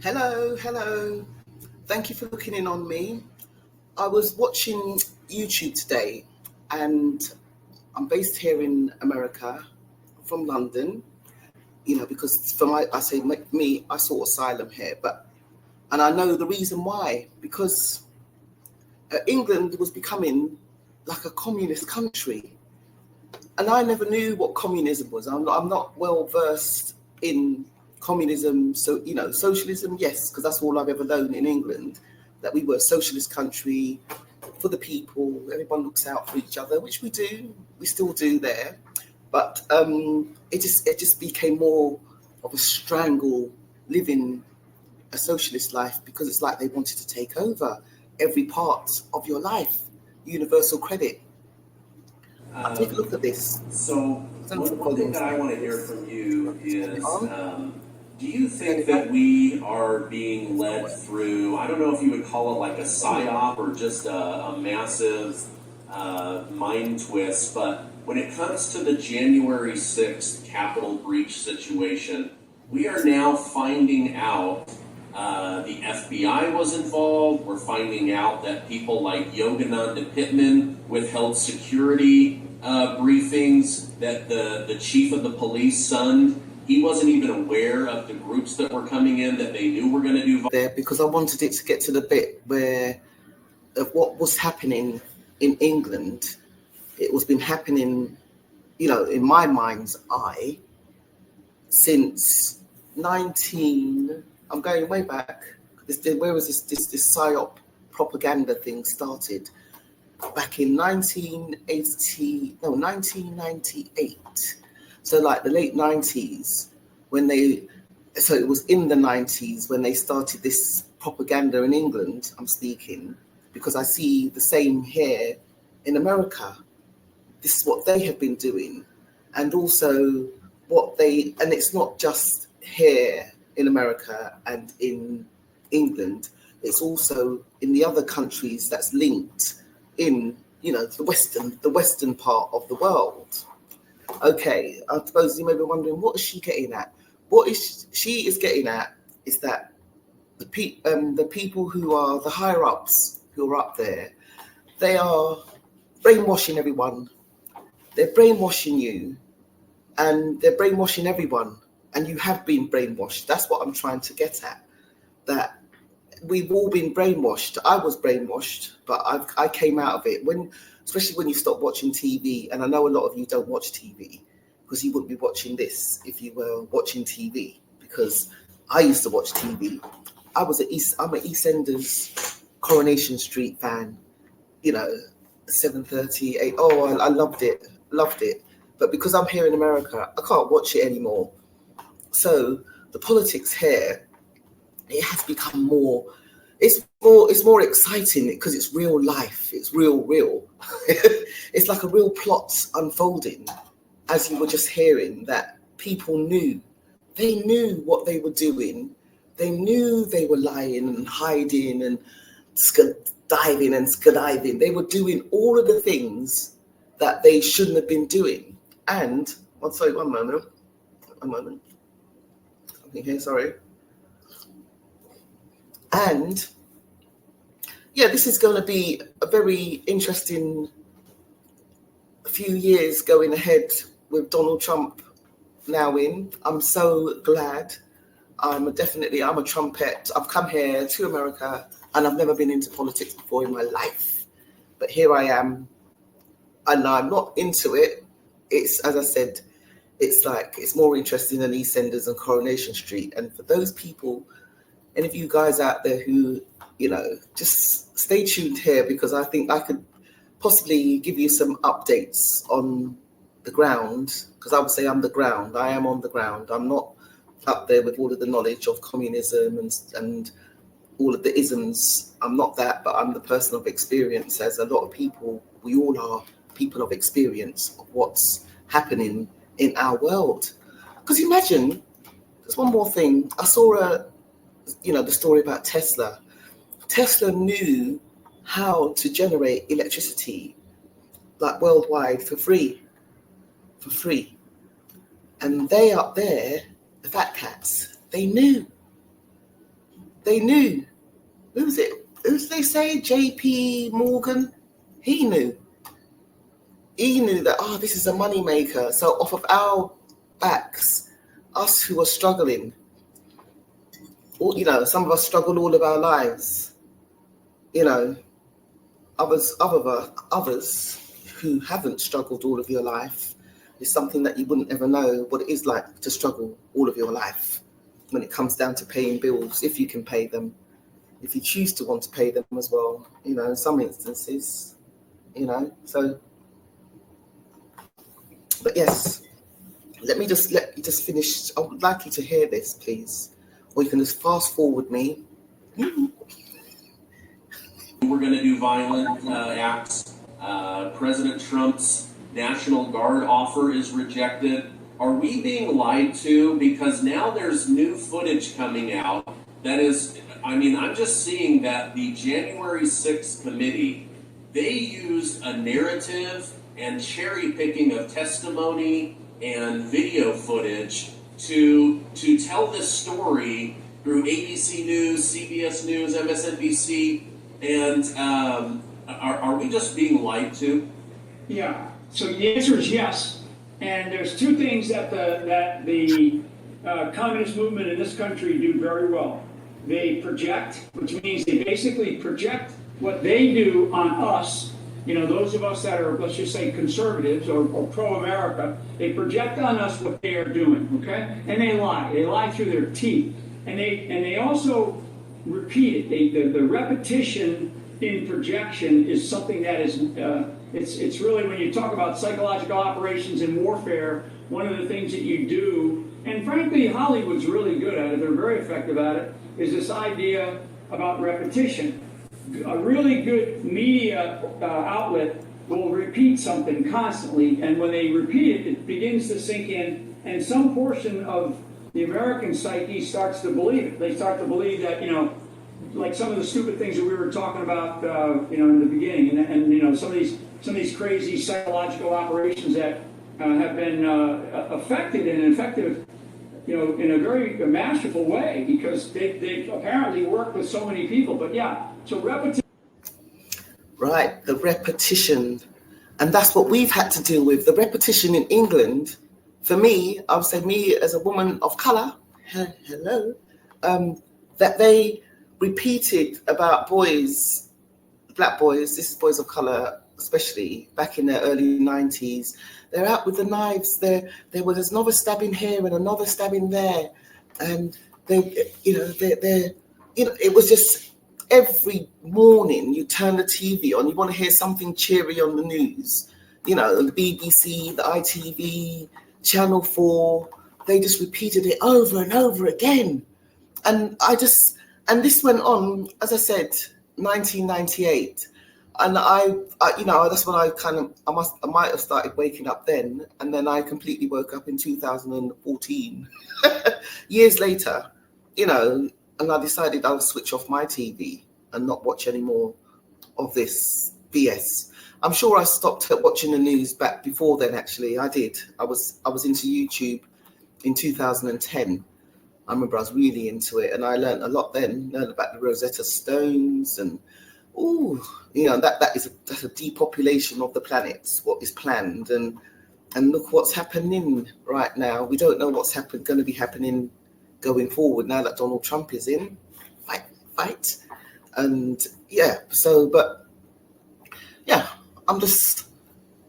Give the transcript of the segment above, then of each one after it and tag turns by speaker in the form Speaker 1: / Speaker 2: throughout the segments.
Speaker 1: Hello, hello. Thank you for looking in on me. I was watching YouTube today, and I'm based here in America, from London. Because for I say me, I sought asylum here, and I know the reason why. Because England was becoming like a communist country, and I never knew what communism was. I'm not well versed in communism. So socialism, yes, because that's all I've ever known in England. That we were a socialist country for the people. Everyone looks out for each other, which we do. We still do there, but it just became more of a strangle living a socialist life because it's like they wanted to take over every part of your life. Universal credit. I'll take a look at this.
Speaker 2: So one thing that I want to hear from you
Speaker 1: Turn it
Speaker 2: is,
Speaker 1: on.
Speaker 2: do you
Speaker 1: Turn
Speaker 2: think
Speaker 1: it
Speaker 2: that
Speaker 1: on.
Speaker 2: we are being led through, I don't know if you would call it like a psyop or just a massive mind twist, but when it comes to the January 6th Capitol breach situation, we are now finding out the FBI was involved. We're finding out that people like Yogananda Pittman withheld security briefings, that the chief of the police, son, he wasn't even aware of the groups that were coming in that they knew were going to do.
Speaker 1: There because I wanted it to get to the bit where of what was happening in England. It was been happening, in my mind's eye since 19. I'm going way back. Where was this psyop propaganda thing started? Back in 1998. So like the late 90s when so it was in the 90s when they started this propaganda in England. I'm speaking because I see the same here in America. This is what they have been doing, and also and it's not just here in America and in England, it's also in the other countries that's linked in, the western part of the world. Okay, I suppose you may be wondering, what is she getting at? She is getting at is that the people who are the higher ups, who are up there, they are brainwashing everyone. They're brainwashing you, and they're brainwashing everyone, and you have been brainwashed. That's what I'm trying to get at. That we've all been brainwashed. I was brainwashed, but I came out of it especially when you stop watching TV. And I know a lot of you don't watch TV because you wouldn't be watching this if you were watching TV. Because I used to watch TV. I'm an EastEnders Coronation Street fan. 7:30, 8. Oh, I loved it, loved it. But because I'm here in America, I can't watch it anymore. So the politics here, it has become more. It's more exciting because it's real life. It's real. It's like a real plot unfolding, as you were just hearing. That people knew, they knew what they were doing. They knew they were lying and hiding and diving and skydiving. They were doing all of the things that they shouldn't have been doing. And sorry, one moment. Okay, sorry. And yeah, this is going to be a very interesting few years going ahead with Donald Trump now in. I'm so glad. I'm a trumpet. I've come here to America and I've never been into politics before in my life. But here I am, and I'm not into it. It's, as I said, it's more interesting than EastEnders and Coronation Street. And for those people, any of you guys out there who, just stay tuned here, because I think I could possibly give you some updates on the ground, because I would say I'm the ground. I am on the ground. I'm not up there with all of the knowledge of communism and all of the isms. I'm not that, but I'm the person of experience, as a lot of people, we all are people of experience of what's happening in our world. Because imagine, there's one more thing. I saw the story about Tesla. Tesla knew how to generate electricity, like worldwide, for free. And they up there, the fat cats, they knew. They knew. Who was it? Who did they say? JP Morgan? He knew. He knew that, this is a money maker. So off of our backs, us who are struggling, some of us struggled all of our lives. Others who haven't struggled all of your life, is something that you wouldn't ever know what it is like to struggle all of your life when it comes down to paying bills, if you can pay them, if you choose to want to pay them as well, in some instances, so. But yes, let me just finish. I would like you to hear this, please, or you can just fast forward me.
Speaker 2: We're going to do violent acts. President Trump's National Guard offer is rejected. Are we being lied to? Because now there's new footage coming out that is, I'm just seeing that the January 6th committee, they used a narrative and cherry picking of testimony and video footage to tell this story through ABC News, CBS News, MSNBC, and are we just being lied to?
Speaker 3: Yeah. So the answer is yes. And there's two things that the communist movement in this country do very well. They project, which means they basically project what they do on us. Those of us that are, let's just say, conservatives or pro-America, they project on us what they are doing, okay? And they lie. They lie through their teeth. And they also repeat it. The repetition in projection is something that is, it's really, when you talk about psychological operations in warfare, one of the things that you do, and frankly, Hollywood's really good at it, they're very effective at it, is this idea about repetition. A really good media outlet will repeat something constantly, and when they repeat it, it begins to sink in, and some portion of the American psyche starts to believe it. They start to believe that, like some of the stupid things that we were talking about, in the beginning, and some of these crazy psychological operations that have been effected and effective, in a very masterful way, because they apparently work with so many people. But yeah, so repetition.
Speaker 1: Right, the repetition, and that's what we've had to deal with. The repetition in England, for me, I would say me as a woman of colour, hello, that they repeated about boys, black boys, this is boys of colour, especially back in the early 90s. They're out with the knives. There's another stabbing here and another stabbing there, and it was just every morning you turn the TV on, you want to hear something cheery on the news, the BBC, the ITV, Channel 4. They just repeated it over and over again, and this went on, as I said, 1998. And I that's when I might have started waking up then, and then I completely woke up in 2014, years later, and I decided I'll switch off my TV and not watch any more of this BS. I'm sure I stopped watching the news back before then. Actually, I did. I was into YouTube in 2010. I remember I was really into it, and I learned a lot then. Learned about the Rosetta Stones and. That's a depopulation of the planet, what is planned, and look what's happening right now. We don't know what's going to be happening going forward now that Donald Trump is in. Fight. And I'm just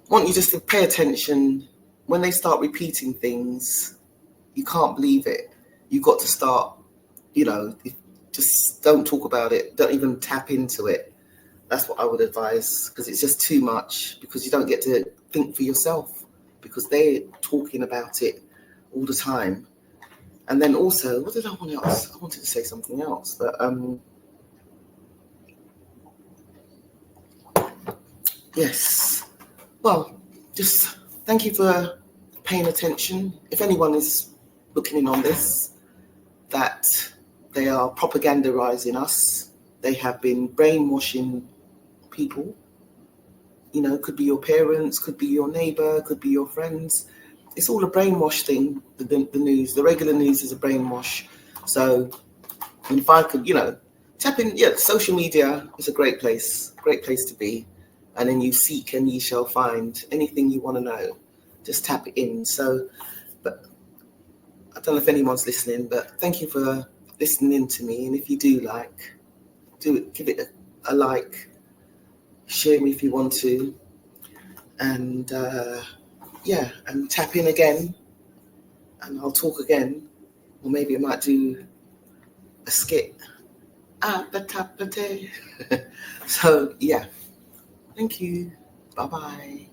Speaker 1: want you just to pay attention. When they start repeating things, you can't believe it. You've got to start, just don't talk about it. Don't even tap into it. That's what I would advise, because it's just too much, because you don't get to think for yourself, because they're talking about it all the time. And then also, what did I want else? I wanted to say something else, but yes. Well, just thank you for paying attention. If anyone is looking in on this, that they are propagandizing us, they have been brainwashing people, could be your parents, could be your neighbor, could be your friends. It's all a brainwash thing. The news, the regular news is a brainwash. So And if I could, tap in, social media is a great place to be. And then you seek and ye shall find. Anything you want to know, just tap it in. So, but I don't know if anyone's listening, but thank you for listening to me. And if you do give it a like, share me if you want to. And and tap in again. And I'll talk again. Or maybe I might do a skit at the top of the day. So, yeah. Thank you. Bye-bye.